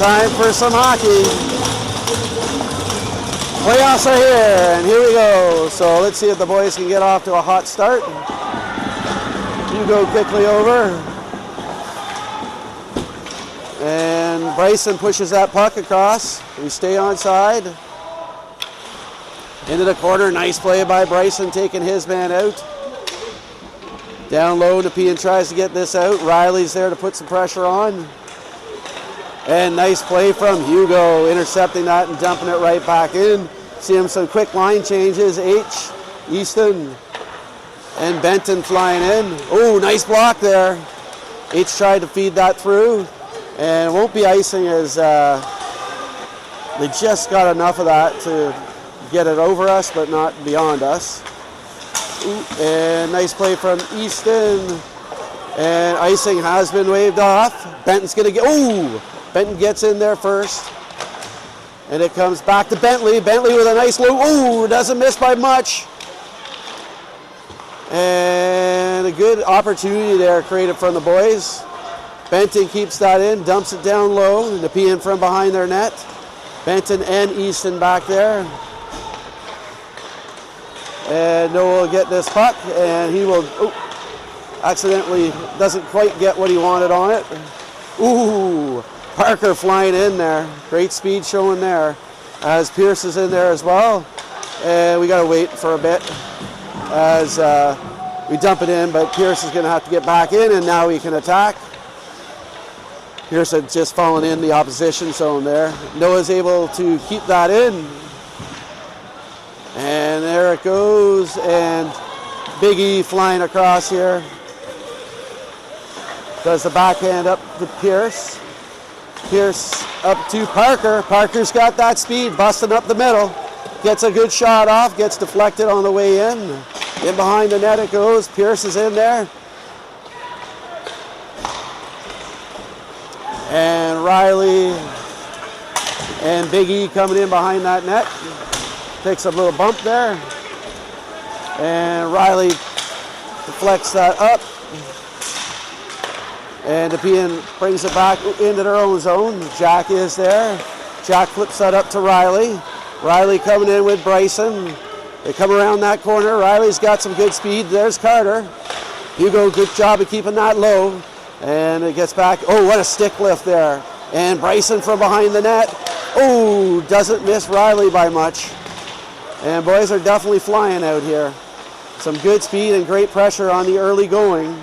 Time for some hockey. Playoffs are here, and here we go. So let's see if the boys can get off to a hot start. You go quickly over. And Bryson pushes that puck across. We stay on side. Into the corner, nice play by Bryson, taking his man out. Down low, Nepean tries to get this out. Riley's there to put some pressure on. And nice play from Hugo, intercepting that and dumping it right back in. See him some quick line changes. Easton, and Benton flying in. Oh, nice block there. H tried to feed that through, and won't be icing as they just got enough of that to get it over us, but not beyond us. Ooh, and nice play from Easton, and icing has been waved off. Benton's gonna get, ooh! Benton gets in there first, and it comes back to Bentley. Bentley with a nice loop. Ooh, doesn't miss by much. And a good opportunity there created from the boys. Benton keeps that in, dumps it down low. Nepean from behind their net. Benton and Easton back there. And Noah will get this puck, and he will, accidentally doesn't quite get what he wanted on it. Ooh, Parker flying in there. Great speed showing there. As Pierce is in there as well. And we got to wait for a bit as we dump it in, but Pierce is going to have to get back in, and now he can attack. Pierce had just fallen in the opposition zone there. Noah's able to keep that in. And there it goes, and Big E flying across here. Does the backhand up to Pierce. Pierce up to Parker. Parker's got that speed, busting up the middle. Gets a good shot off, gets deflected on the way in. In behind the net it goes. Pierce is in there. And Riley and Big E coming in behind that net. Takes a little bump there. And Riley deflects that up. And Nepean brings it back into their own zone. Jack is there. Jack flips that up to Riley. Riley coming in with Bryson. They come around that corner. Riley's got some good speed. There's Carter. Hugo, good job of keeping that low. And it gets back. Oh, what a stick lift there. And Bryson from behind the net. Oh, doesn't miss Riley by much. And boys are definitely flying out here. Some good speed and great pressure on the early going.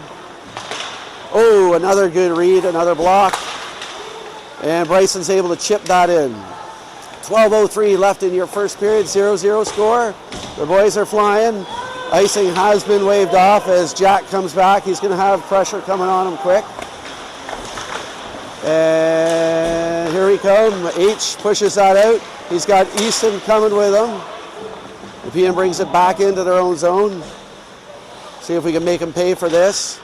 Oh, another good read, another block. And Bryson's able to chip that in. 12:03 left in your first period, 0-0 score. The boys are flying. Icing has been waved off as Jack comes back. He's going to have pressure coming on him quick. And here we come. H pushes that out. He's got Easton coming with him. Nepean brings it back into their own zone. See if we can make them pay for this.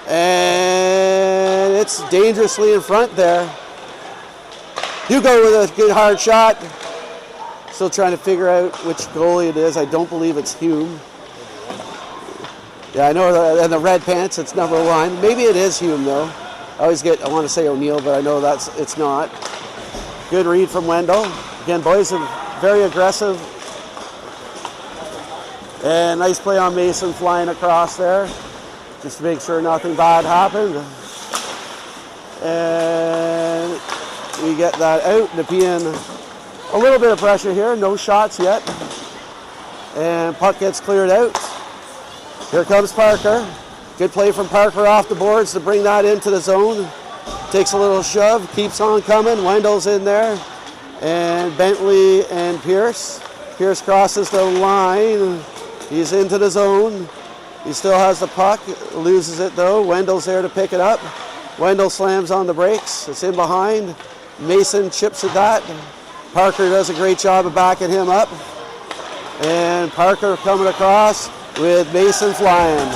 And it's dangerously in front there. Hugo with a good hard shot. Still trying to figure out which goalie it is. I don't believe it's Hume. Yeah, I know, in the red pants, it's number 1. Maybe it is Hume though. I want to say O'Neill, but I know it's not. Good read from Wendell. Again, boys are very aggressive. And nice play on Mason flying across there, just to make sure nothing bad happened. And we get that out. Nepean, a little bit of pressure here, no shots yet. And puck gets cleared out. Here comes Parker. Good play from Parker off the boards to bring that into the zone. Takes a little shove, keeps on coming. Wendell's in there. And Bentley and Pierce. Pierce crosses the line. He's into the zone. He still has the puck, loses it though. Wendell's there to pick it up. Wendell slams on the brakes. It's in behind. Mason chips at that. Parker does a great job of backing him up. And Parker coming across with Mason flying.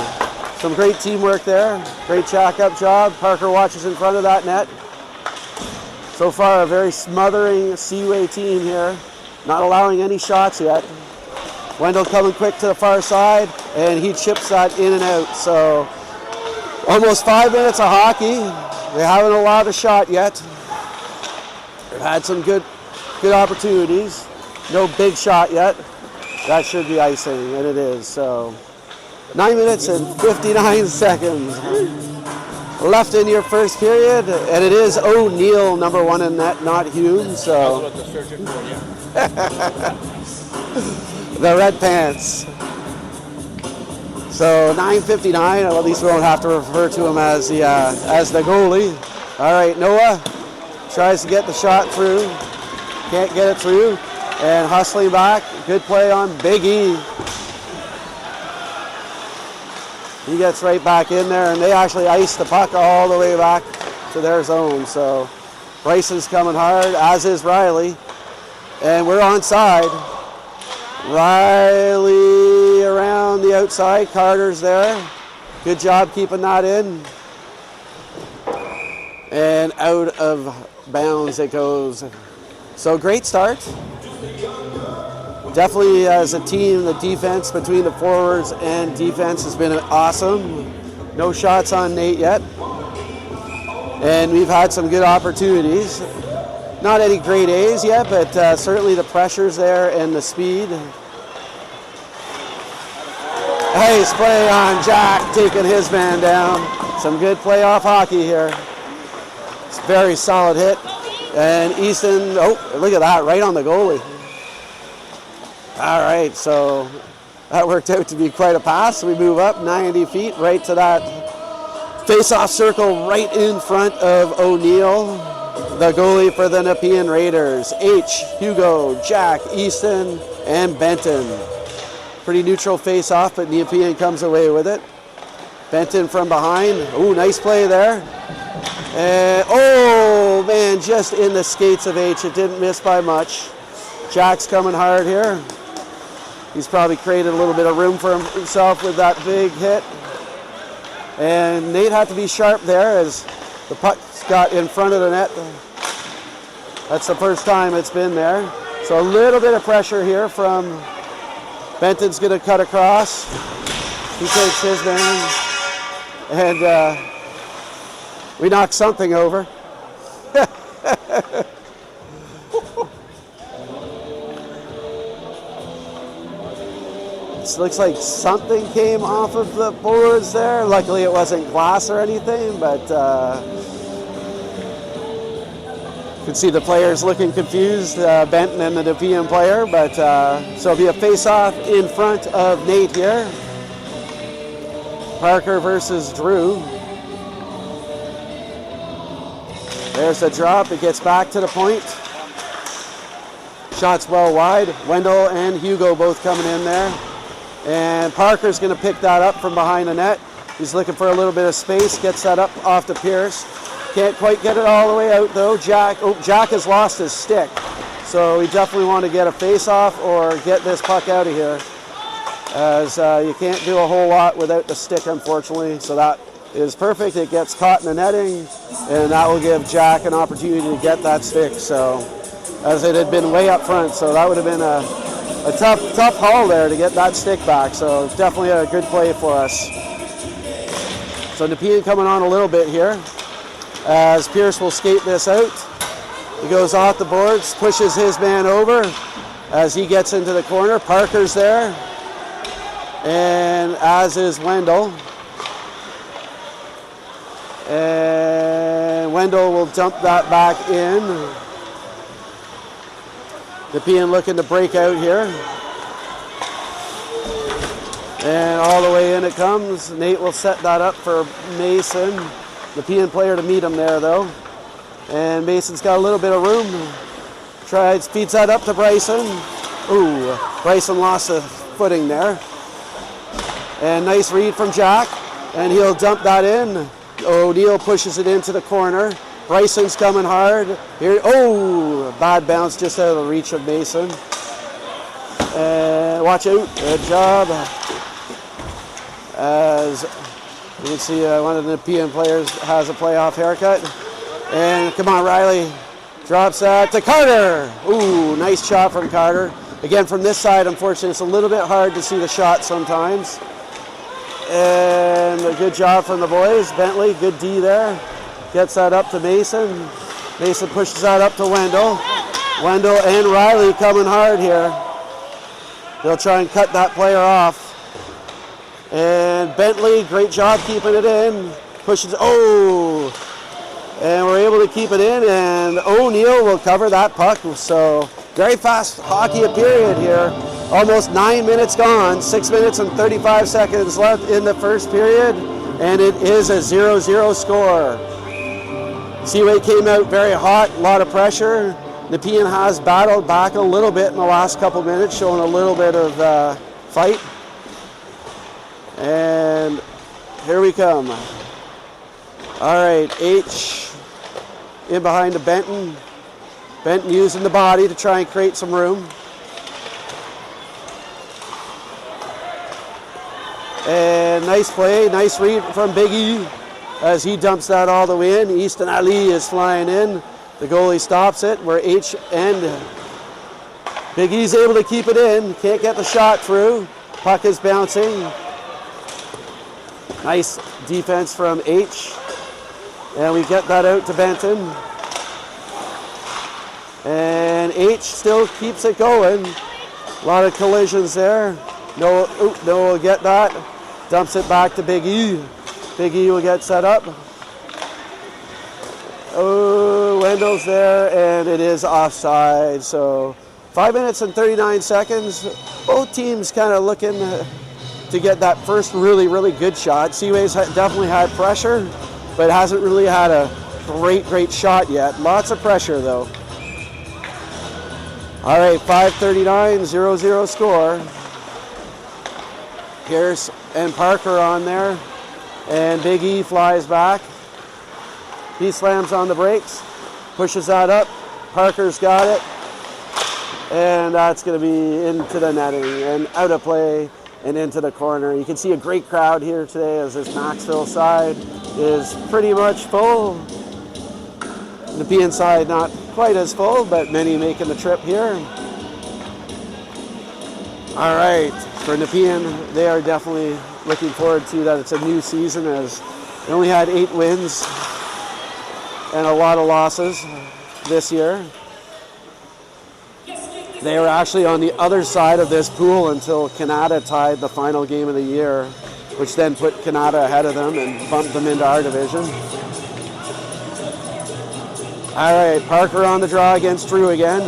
Some great teamwork there. Great jack-up job. Parker watches in front of that net. So far, a very smothering Seaway team here. Not allowing any shots yet. Wendell coming quick to the far side, and he chips that in and out. So almost 5 minutes of hockey. They haven't allowed a shot yet. Had some good opportunities. No big shot yet. That should be icing, and it is. So 9 minutes and 59 seconds left in your first period, and it is O'Neill number one in net, not Hume. So That's what they're searching for, yeah. the red pants. So 9:59. At least we won't have to refer to him as the goalie. All right, Noah tries to get the shot through. Can't get it through. And hustling back. Good play on Big E. He gets right back in there, and they actually ice the puck all the way back to their zone. So Bryson's coming hard, as is Riley. And we're onside. Riley around the outside. Carter's there. Good job keeping that in. And out of bounds it goes. So great start. Definitely as a team, the defense between the forwards and defense has been awesome. No shots on Nate yet. And we've had some good opportunities. Not any great A's yet, but certainly the pressure's there and the speed. Nice play on Jack, taking his man down. Some good playoff hockey here. It's a very solid hit. And Easton, oh, look at that, right on the goalie. All right, so that worked out to be quite a pass. We move up 90 feet right to that face-off circle right in front of O'Neill, the goalie for the Nepean Raiders. H, Hugo, Jack, Easton, and Benton. Pretty neutral face-off, but Nepean comes away with it. Benton from behind. Ooh, nice play there. And, oh, man, just in the skates of H. It didn't miss by much. Jack's coming hard here. He's probably created a little bit of room for himself with that big hit. And Nate had to be sharp there as the puck got in front of the net. That's the first time it's been there. So a little bit of pressure here from Benton's going to cut across. He takes his man. And we knocked something over. It looks like something came off of the boards there. Luckily it wasn't glass or anything, but you can see the players looking confused, Benton and the Nepean player, but so it'll be a face-off in front of Nate here. Parker versus Drew. There's the drop, it gets back to the point. Shots well wide. Wendell and Hugo both coming in there. And Parker's going to pick that up from behind the net. He's looking for a little bit of space, gets that up off to Pierce. Can't quite get it all the way out though. Jack has lost his stick. So we definitely want to get a face-off or get this puck out of here, as you can't do a whole lot without the stick, unfortunately. So that is perfect. It gets caught in the netting, and that will give Jack an opportunity to get that stick. So, as it had been way up front, so that would have been a tough haul there to get that stick back. So definitely a good play for us. So Nepean coming on a little bit here, as Pierce will skate this out. He goes off the boards, pushes his man over as he gets into the corner. Parker's there, and as is Wendell. And Wendell will dump that back in. Nepean looking to break out here. And all the way in it comes. Nate will set that up for Mason. Nepean player to meet him there though. And Mason's got a little bit of room. Feeds that up to Bryson. Ooh, Bryson lost a footing there. And nice read from Jack. And he'll dump that in. O'Neill pushes it into the corner. Bryson's coming hard. Here, oh, bad bounce just out of the reach of Mason. And watch out, good job. As you can see, one of the Nepean players has a playoff haircut. And come on, Riley drops that to Carter. Ooh, nice shot from Carter. Again, from this side, unfortunately, it's a little bit hard to see the shot sometimes. And a good job from the boys. Bentley, good D there. Gets that up to Mason. Mason pushes that up to Wendell. Wendell and Riley coming hard here. They'll try and cut that player off. And Bentley, great job keeping it in. Pushes, and we're able to keep it in, and O'Neill will cover that puck. So very fast hockey period here. Almost 9 minutes gone, 6 minutes and 35 seconds left in the first period, and it is a 0-0 score. Seaway came out very hot, a lot of pressure. Nepean has battled back a little bit in the last couple minutes, showing a little bit of fight. And here we come. All right, H in behind to Benton. Benton using the body to try and create some room. And nice play, nice read from Big E as he dumps that all the way in. Easton Ali is flying in. The goalie stops it. Where H and Big E's able to keep it in. Can't get the shot through. Puck is bouncing. Nice defense from H. And we get that out to Benton. And H still keeps it going. A lot of collisions there. Noah will get that. Dumps it back to Big E. Big E will get set up. Oh, Wendell's there, and it is offside. So 5 minutes and 39 seconds. Both teams kind of looking to get that first really, really good shot. Seaway's definitely had pressure, but hasn't really had a great shot yet. Lots of pressure, though. All right, 5:39, 0-0 score. Pierce and Parker on there, and Big E flies back. He slams on the brakes, pushes that up. Parker's got it, and that's going to be into the netting and out of play and into the corner. You can see a great crowd here today as this Maxville side is pretty much full. The Nepean side not quite as full, but many making the trip here. All right, for Nepean, they are definitely looking forward to that. It's a new season as they only had 8 wins and a lot of losses this year. They were actually on the other side of this pool until Canada tied the final game of the year, which then put Canada ahead of them and bumped them into our division. All right, Parker on the draw against Drew again.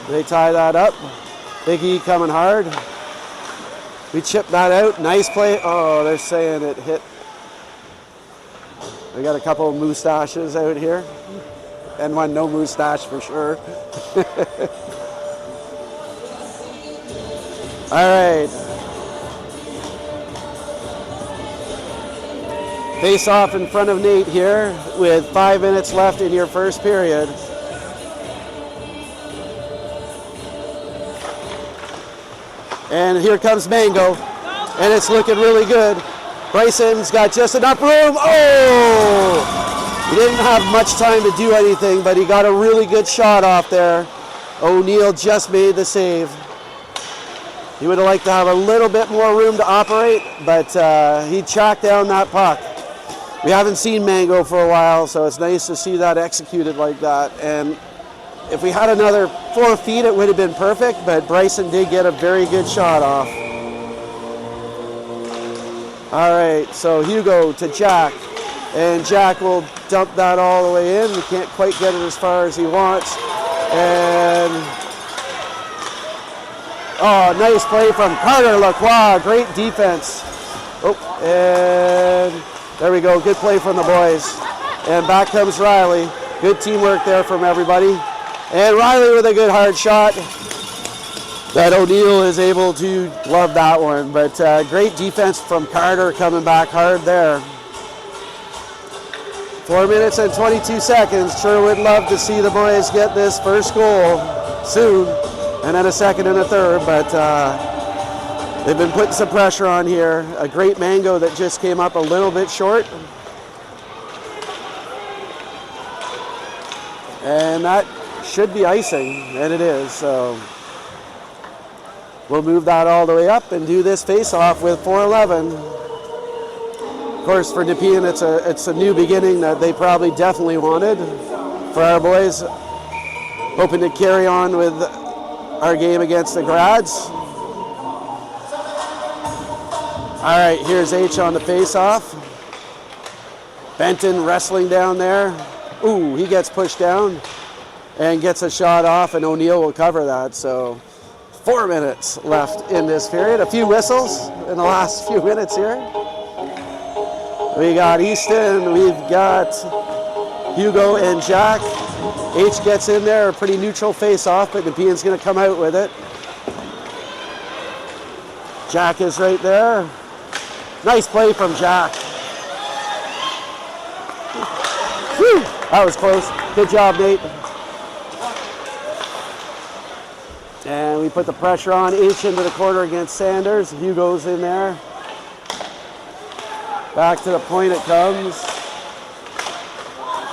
They tie that up. Big E coming hard. We chip that out. Nice play. Oh, they're saying it hit. We got a couple of mustaches out here. And one no mustache for sure. All right. Face off in front of Nate here with 5 minutes left in your first period. And here comes Mango, and it's looking really good. Bryson's got just enough room. Oh! He didn't have much time to do anything, but he got a really good shot off there. O'Neill just made the save. He would have liked to have a little bit more room to operate, but he tracked down that puck. We haven't seen Mango for a while, so it's nice to see that executed like that. And if we had another 4 feet, it would have been perfect, but Bryson did get a very good shot off. All right, so Hugo to Jack, and Jack will dump that all the way in. He can't quite get it as far as he wants. And, oh, nice play from Carter Lacroix, great defense. Oh, and there we go, good play from the boys. And back comes Riley. Good teamwork there from everybody. And Riley with a good hard shot that O'Neill is able to love that one. But great defense from Carter coming back hard there. 4 minutes and 22 seconds. Sure would love to see the boys get this first goal soon. And then a second and a third. But they've been putting some pressure on here. A great Mango that just came up a little bit short. And that should be icing, and it is. So we'll move that all the way up and do this face-off with 4:11. course, for Nepean, it's a new beginning that they probably definitely wanted. For our boys, hoping to carry on with our game against the Grads. All right, here's H on the face-off. Benton wrestling down there. Ooh, he gets pushed down and gets a shot off, and O'Neill will cover that. So 4 minutes left in this period. A few whistles in the last few minutes here. We got Easton, we've got Hugo and Jack. H gets in there, a pretty neutral face-off, but Nepean's going to come out with it. Jack is right there. Nice play from Jack. Whew, that was close. Good job, Nate. And we put the pressure on. H into the corner against Sanders. Hugo's in there. Back to the point it comes.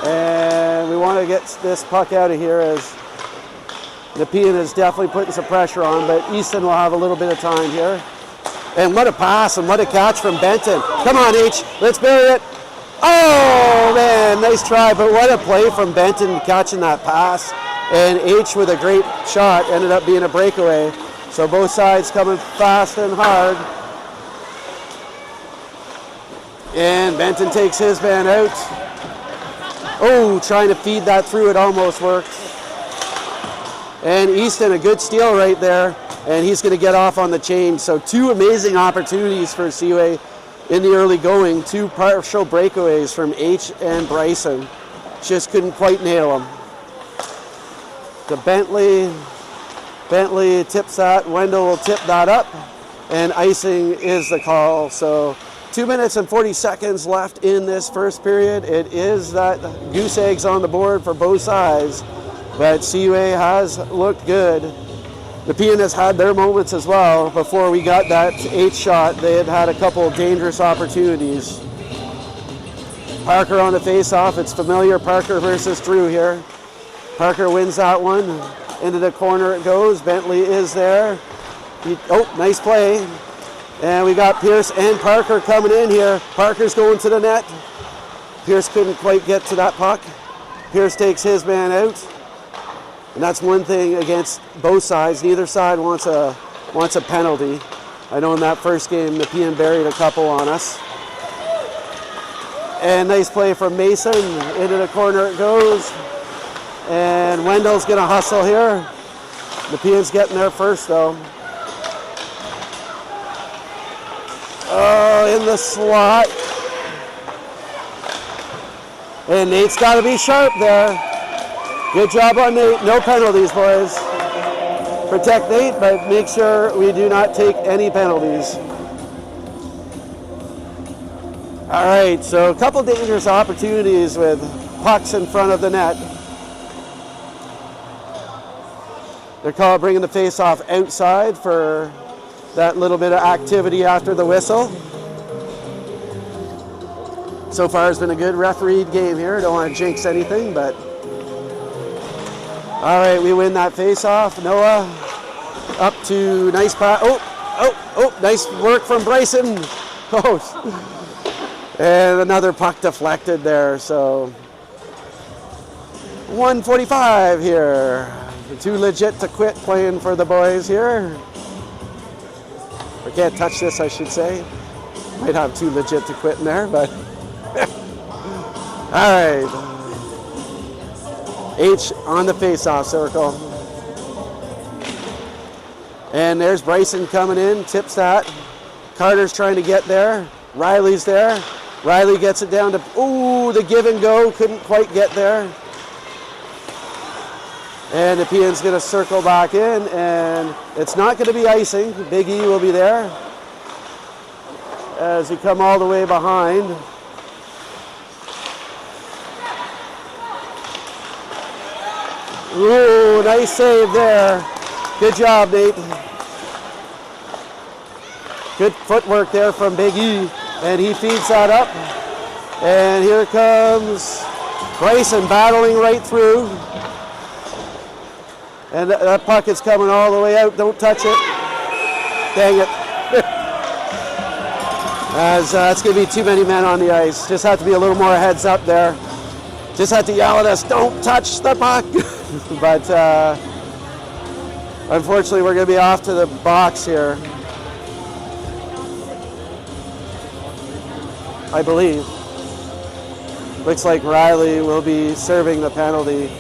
And we want to get this puck out of here as Nepean is definitely putting some pressure on, but Easton will have a little bit of time here. And what a pass and what a catch from Benton. Come on, H, let's bury it. Oh, man, nice try, but what a play from Benton catching that pass. And H with a great shot ended up being a breakaway. So both sides coming fast and hard. And Benton takes his man out. Oh, trying to feed that through, it almost worked. And Easton, a good steal right there, and he's going to get off on the change. So 2 amazing opportunities for Seaway in the early going. 2 partial breakaways from H and Bryson. Just couldn't quite nail them. To Bentley. Bentley tips that. Wendell will tip that up, and icing is the call. So 2 minutes and 40 seconds left in this first period. It is that goose eggs on the board for both sides, but Seaway has looked good. Nepean has had their moments as well. Before we got that 8th shot, they had had a couple of dangerous opportunities. Parker on the face-off. It's familiar, Parker versus Drew here. Parker wins that one. Into the corner it goes. Bentley is there. Nice play. And we got Pierce and Parker coming in here. Parker's going to the net. Pierce couldn't quite get to that puck. Pierce takes his man out. And that's one thing against both sides. Neither side wants a penalty. I know in that first game, Nepean buried a couple on us. And nice play from Mason. Into the corner it goes. And Wendell's going to hustle here. Nepean's getting there first, though. Oh, in the slot. And Nate's got to be sharp there. Good job on Nate. No penalties, boys. Protect Nate, but make sure we do not take any penalties. All right, so a couple dangerous opportunities with pucks in front of the net. They're called bringing the face-off outside for that little bit of activity after the whistle. So far it's been a good refereed game here. Don't want to jinx anything, but all right, we win that face-off. Noah up to nice pass. Oh, nice work from Bryson. Oh, and another puck deflected there. So 1:45 here. Too legit to quit playing for the boys here. Or can't touch this, I should say. Might have too legit to quit in there, but all right. H on the face-off circle. And there's Bryson coming in, tips that. Carter's trying to get there. Riley's there. Riley gets it down to, the give and go. Couldn't quite get there. And Nepean's going to circle back in, and it's not going to be icing. Big E will be there as he come all the way behind. Ooh, nice save there. Good job, Nate. Good footwork there from Big E, and he feeds that up. And here comes Bryson battling right through. And that puck is coming all the way out. Don't touch it. Dang it. as it's going to be too many men on the ice. Just have to be a little more heads up there. Just have to yell at us, don't touch the puck. But unfortunately, we're going to be off to the box here, I believe. Looks like Riley will be serving the penalty.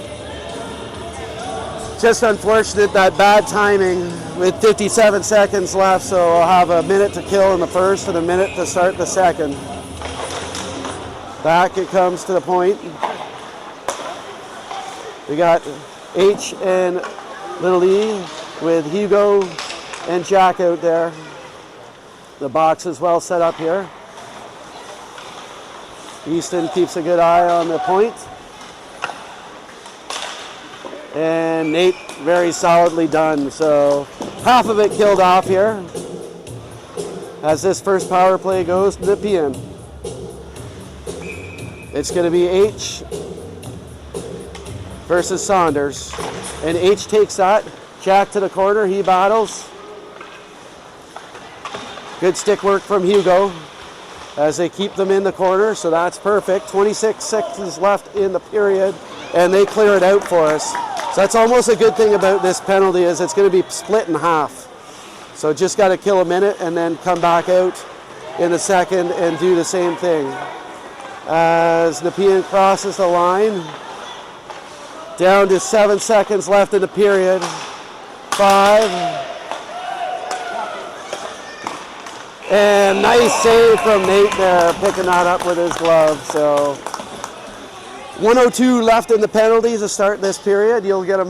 Just unfortunate, that bad timing with 57 seconds left, so I'll have a minute to kill in the first and a minute to start the second. Back it comes to the point. We got H and Little E with Hugo and Jack out there. The box is well set up here. Easton keeps a good eye on the point. And Nate very solidly done. So half of it killed off here as this first power play goes to Nepean. It's going to be H versus Saunders. And H takes that. Jack to the corner. He battles. Good stick work from Hugo as they keep them in the corner. So that's perfect. 26 seconds left in the period. And they clear it out for us. So that's almost a good thing about this penalty, is it's going to be split in half. So just got to kill a minute and then come back out in the second and do the same thing. As Nepean crosses the line, down to 7 seconds left in the period. 5. And nice save from Nate there, picking that up with his glove. So 1:02 left in the penalties to start this period. You'll get a